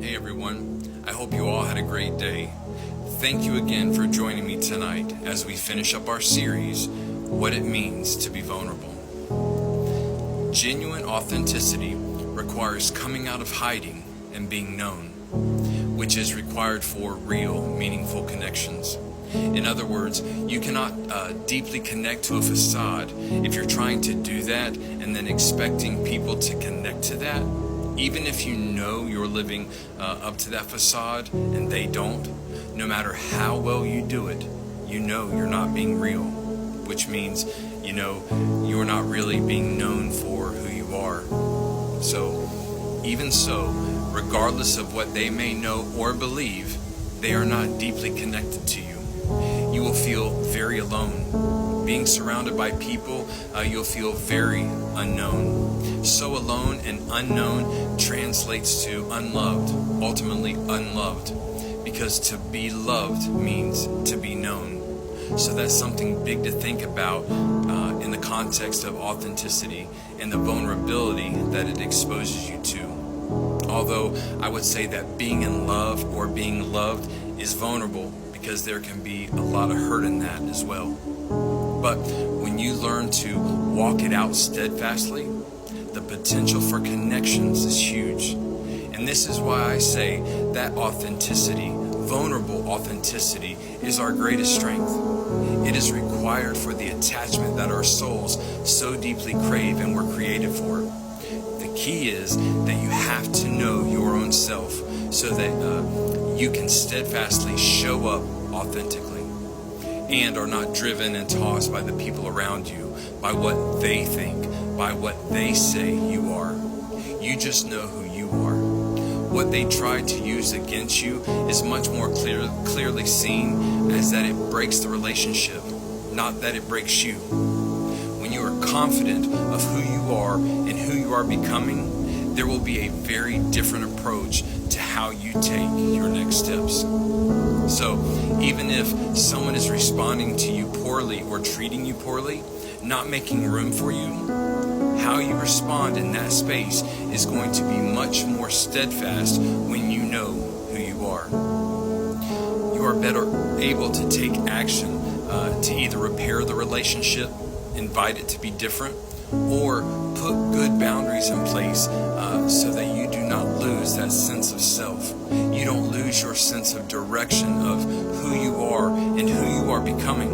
Hey everyone, I hope you all had a great day. Thank you again for joining me tonight as we finish up our series, What It Means to Be Vulnerable. Genuine authenticity requires coming out of hiding and being known, which is required for real, meaningful connections. In other words, you cannot deeply connect to a facade if you're trying to do that and then expecting people to connect to that. Even if you know you're living up to that facade and they don't, no matter how well you do it, you know you're not being real, which means you know you're not really being known for who you are. Even so, regardless of what they may know or believe, they are not deeply connected to you. You will feel very alone. Being surrounded by people, you'll feel very unknown. So alone and unknown translates to unloved, ultimately unloved, because to be loved means to be known. So that's something big to think about in the context of authenticity and the vulnerability that it exposes you to. Although I would say that being in love or being loved is vulnerable, because there can be a lot of hurt in that as well. But when you learn to walk it out steadfastly, the potential for connections is huge. And this is why I say that authenticity, vulnerable authenticity, is our greatest strength. It is required for the attachment that our souls so deeply crave and were created for. The key is that you have to know your own self so that you can steadfastly show up authentically and are not driven and tossed by the people around you, by what they think, by what they say you are. You just know who you are. What they try to use against you is much more clearly seen as that it breaks the relationship, not that it breaks you. When you are confident of who you are and who you are becoming, there will be a very different approach to how you take your next steps. So even if someone is responding to you poorly or treating you poorly, not making room for you, how you respond in that space is going to be much more steadfast when you know who you are. You are better able to take action to either repair the relationship, invite it to be different, or put good boundaries in place so that you do not lose that sense of self. You don't lose your sense of direction of who you are and who you are becoming.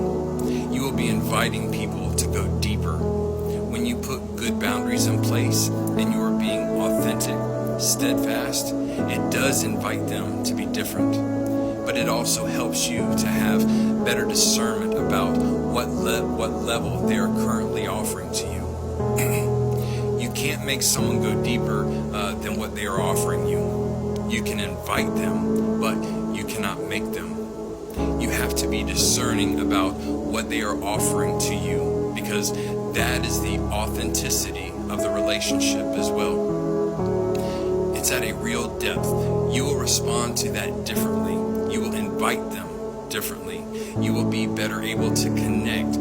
You will be inviting people to go deeper. When you put good boundaries in place and you are being authentic, steadfast, it does invite them to be different. But it also helps you to have better discernment about what level they are currently offering to you. You can't make someone go deeper than what they are offering you. You can invite them, but you cannot make them. You have to be discerning about what they are offering to you, because that is the authenticity of the relationship as well. It's at a real depth. You will respond to that differently. You will invite them differently. You will be better able to connect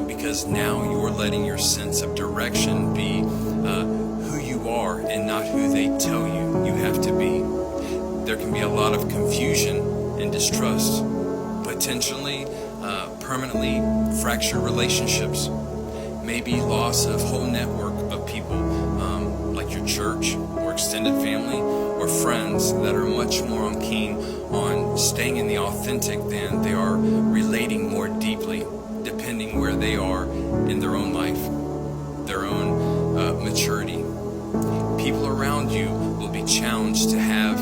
because now you are letting your sense of direction be who you are and not who they tell you have to be. There can be a lot of confusion and distrust, potentially permanently fractured relationships, maybe loss of whole network of people like your church or extended family or friends that are much more keen on staying in the authentic than they are relating more deeply, depending where they are in their own life, their own maturity. People around you will be challenged to have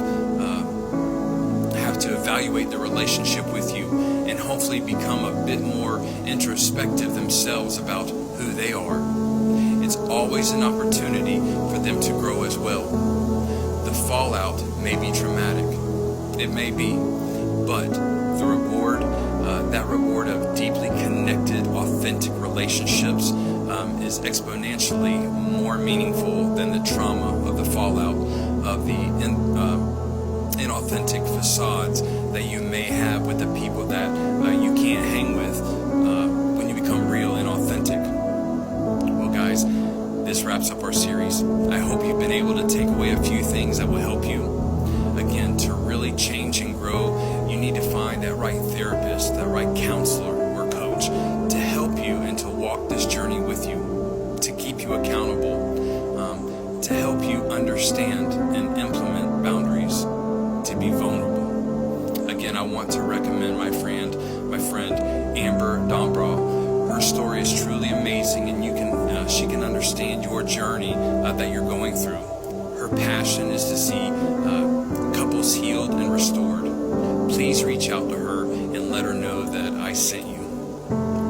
to evaluate the relationship with you and hopefully become a bit more introspective themselves about who they are. It's always an opportunity for them to grow as well. The fallout may be traumatic. It may be, but the reward, that reward of deeply connected, authentic relationships is exponentially more meaningful than the trauma of the fallout of the inauthentic facades that you may have with the people that you can't hang with when you become real and authentic. Well, guys, this wraps up our series. I hope you've been able to take away a few things that will help you. Again, is truly amazing, and she can understand your journey that you're going through. Her passion is to see couples healed and restored. Please reach out to her and let her know that I sent you.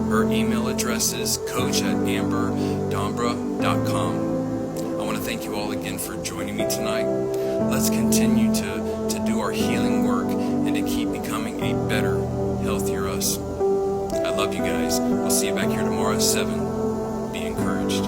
Her email address is coach@amberdombra.com. I want to thank you all again for joining me tonight. Let's continue to do our healing work and to keep becoming a better, healthier us. I love you guys. We'll see you back here tomorrow at 7. Be encouraged.